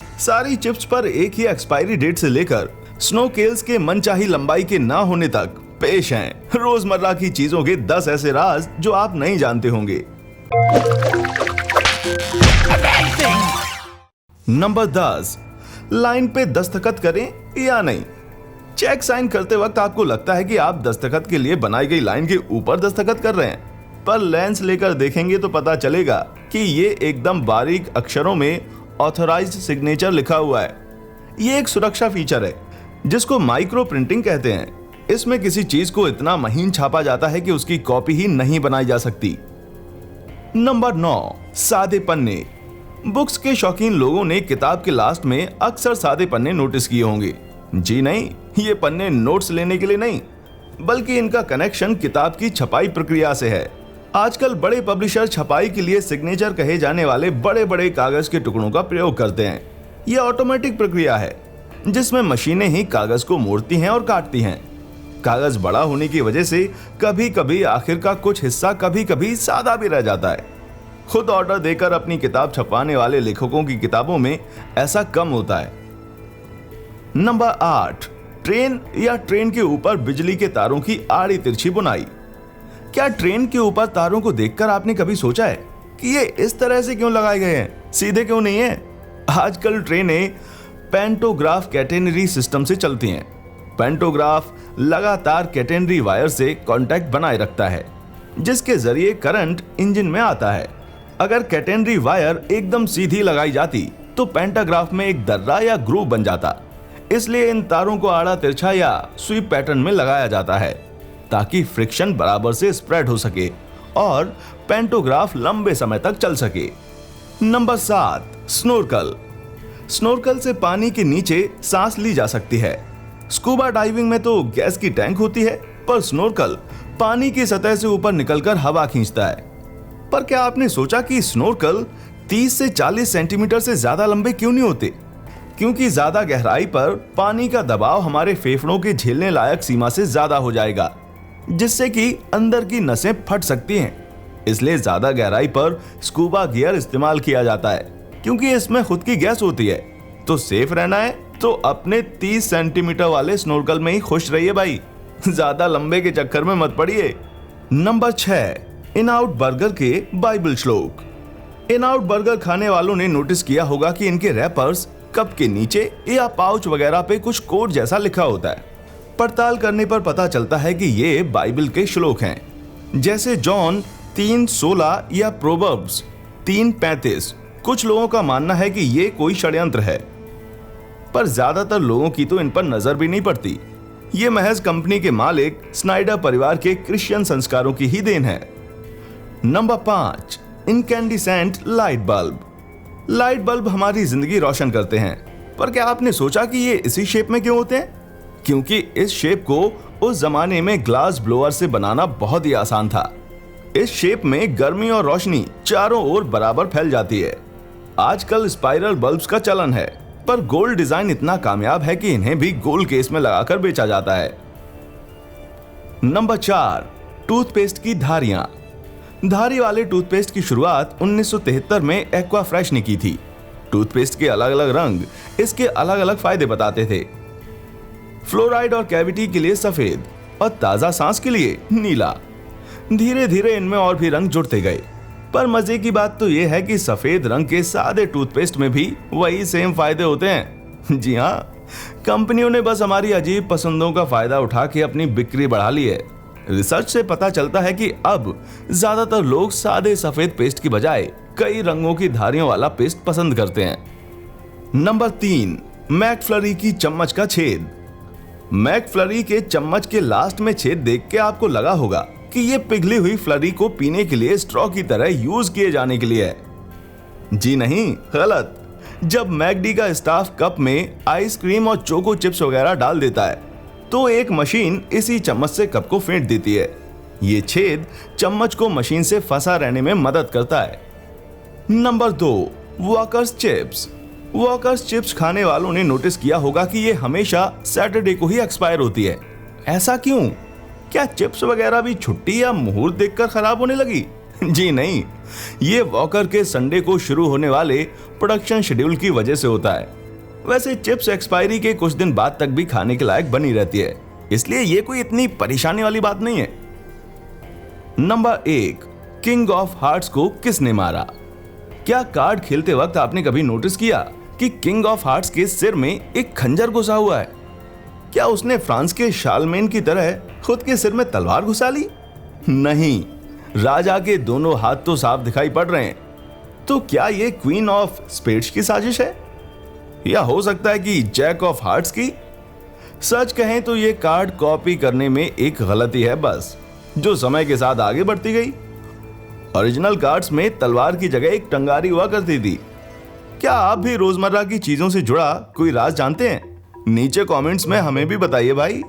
सारी चिप्स पर एक ही एक्सपायरी डेट से लेकर स्नोकेल्स के मनचाही लंबाई के ना होने तक पेश हैं रोजमर्रा की चीजों के 10 ऐसे राज जो आप नहीं जानते होंगे। नंबर 10, लाइन पे दस्तखत करें या नहीं। चेक साइन करते वक्त आपको लगता है कि आप दस्तखत के लिए बनाई गई लाइन के ऊपर दस्तखत कर रहे हैं, पर लेंस लेकर देखेंगे तो पता चलेगा कि ये एकदम बारीक अक्षरों में ऑथराइज्ड सिग्नेचर लिखा हुआ है। ये एक सुरक्षा फीचर है जिसको माइक्रो प्रिंटिंग कहते हैं। इसमें किसी चीज को इतना महीन छापा जाता है कि उसकी कॉपी ही नहीं बनाई जा सकती। नंबर 9, सादे पन्ने। बुक्स के शौकीन लोगों ने किताब के लास्ट में अक्सर सादे पन्ने नोटिस किए होंगे। जी नहीं, ये पन्ने नोट्स लेने के लिए नहीं, बल्कि इनका कनेक्शन किताब की छपाई प्रक्रिया से है। आजकल बड़े पब्लिशर छपाई के लिए सिग्नेचर कहे जाने वाले बड़े बड़े कागज के टुकड़ों का प्रयोग करते हैं। यह ऑटोमेटिक प्रक्रिया है जिसमें मशीनें ही कागज को मोड़ती हैं और काटती हैं। कागज बड़ा होने की वजह से कभी कभी आखिर का कुछ हिस्सा कभी कभी सादा भी रह जाता है। खुद ऑर्डर देकर अपनी किताब छपवाने वाले लेखकों की किताबों में ऐसा कम होता है। नंबर 8, ट्रेन या ट्रेन के ऊपर बिजली के तारों की आड़ी तिरछी बुनाई। क्या ट्रेन के ऊपर तारों को देखकर आपने कभी सोचा है कि ये इस तरह से क्यों लगाए गए हैं, सीधे क्यों नहीं है? आजकल ट्रेनें पेंटोग्राफ कैटेनरी सिस्टम से चलती हैं। पेंटोग्राफ लगातार कैटेनरी वायर से कांटेक्ट बनाए रखता है जिसके जरिए करंट इंजन में आता है। अगर कैटेनरी वायर एकदम सीधी लगाई जाती तो पेंटाग्राफ में एक दर्रा या ग्रूव बन जाता। इसलिए इन तारों को आड़ा तिरछा या स्वीप पैटर्न में लगाया जाता है ताकि फ्रिक्शन बराबर से स्प्रेड हो सके और पेंटोग्राफ लंबे समय तक चल सके। नंबर 7, स्नोरकल। स्नोरकल से पानी के नीचे सांस ली जा सकती है। स्कूबा डाइविंग में तो गैस की टैंक होती है, पर स्नोरकल पानी की सतह से ऊपर निकलकर हवा खींचता है। पर क्या आपने सोचा कि स्नोरकल 30 से 40 सेंटीमीटर से ज्यादा लंबे क्यों नहीं होते? क्योंकि ज्यादा गहराई पर पानी का दबाव हमारे फेफड़ों के झेलने लायक सीमा से ज्यादा हो जाएगा, जिससे कि अंदर की नसें फट सकती हैं। इसलिए ज्यादा गहराई पर स्कूबा गियर इस्तेमाल किया जाता है, क्योंकि इसमें खुद की गैस होती है। तो सेफ रहना है तो अपने 30 सेंटीमीटर वाले स्नोरकल में ही खुश रहिए भाई, ज्यादा लंबे के चक्कर में मत पड़िए। नंबर 6, इन आउट बर्गर के बाइबल श्लोक। इन आउट बर्गर खाने वालों ने नोटिस किया होगा कि इनके रैपर्स कप के नीचे या पाउच वगैरह पे कुछ कोड जैसा लिखा होता है। पड़ताल करने पर पता चलता है कि ये बाइबल के श्लोक हैं, जैसे जॉन 3:16 या प्रोवर्ब्स 3:35। कुछ लोगों का मानना है कि ये कोई षड्यंत्र है, पर ज्यादातर लोगों की तो इन पर नजर भी नहीं पड़ती। ये महज कंपनी के मालिक स्नाइडर परिवार के क्रिश्चियन संस्कारों की ही देन है। Number 5, incandescent light bulb. Light bulb हमारी जिंदगी रोशन करते हैं, पर क्या आपने सोचा कि ये इसी शेप में क्यों होते हैं? क्योंकि इस शेप को उस जमाने में ग्लास ब्लोअर से बनाना बहुत ही आसान था। इस शेप में गर्मी और रोशनी चारों ओर बराबर फैल जाती है। आजकल स्पाइरल बल्ब्स का चलन है, पर गोल्ड डिजाइन इतना कामयाब है कि इन्हें भी गोल केस में लगाकर बेचा जाता है। नंबर 4, टूथपेस्ट की धारियां। धारी वाले टूथपेस्ट की शुरुआत 1973 में एक्वा फ्रेश ने की थी। टूथपेस्ट के अलग अलग रंग इसके अलग अलग फायदे बताते थे। फ्लोराइड और कैविटी के लिए सफेद और ताजा सांस के लिए नीला। धीरे धीरे इनमें और भी रंग जुड़ते गए, पर मजे की बात तो यह है कि सफेद रंग के सादे टूथपेस्ट में भी वही सेम फायदे होते हैं। जी हाँ, कंपनियों ने बस हमारी अजीब पसंदों का फायदा उठा के अपनी बिक्री बढ़ा ली है। रिसर्च से पता चलता है कि अब ज्यादातर लोग सादे सफेद पेस्ट की बजाय कई रंगों की धारियों वाला पेस्ट पसंद करते हैं। नंबर 3, मैकफ्लरी की चम्मच का छेद। मैकफ्लरी के चम्मच के लास्ट में छेद देख के आपको लगा होगा कि ये पिघली हुई फ्लरी को पीने के लिए स्ट्रॉ की तरह यूज किए जाने के लिए है। जी नहीं, गलत। जब मैकडी का स्टाफ कप में आइसक्रीम और चोको चिप्स वगैरह डाल देता है तो एक मशीन इसी चम्मच से कप को फेंट देती है। ये छेद चम्मच को मशीन से फंसा रहने में मदद करता है। Number 2, walkers chips. Walkers chips खाने वालों ने नोटिस किया होगा कि ये हमेशा सैटरडे को ही एक्सपायर होती है। ऐसा क्यों? क्या चिप्स वगैरह भी छुट्टी या मुहूर्त देखकर खराब होने लगी? जी नहीं, ये वॉकर के संडे को शुरू होने वाले प्रोडक्शन शेड्यूल की वजह से होता है। वैसे चिप्स एक्सपायरी के कुछ दिन बाद तक भी खाने के लायक बनी रहती है, इसलिए ये कोई इतनी परेशानी वाली बात नहीं है। नंबर 1, किंग ऑफ हार्ट्स को किसने मारा? क्या कार्ड खेलते वक्त आपने कभी नोटिस किया कि किंग ऑफ हार्ट्स के सिर में एक खंजर घुसा हुआ है? क्या उसने फ्रांस के शार्लमेन की तरह खुद के सिर में तलवार घुसा ली? नहीं, राजा के दोनों हाथ तो साफ दिखाई पड़ रहे हैं। तो क्या ये क्वीन ऑफ स्पेड्स की साजिश है, या हो सकता है कि जैक ऑफ हार्ट्स की? सच कहें तो ये कार्ड कॉपी करने में एक गलती है बस, जो समय के साथ आगे बढ़ती गई। ओरिजिनल कार्ड्स में तलवार की जगह एक टंगारी हुआ करती थी। क्या आप भी रोजमर्रा की चीजों से जुड़ा कोई राज जानते हैं? नीचे कमेंट्स में हमें भी बताइए भाई।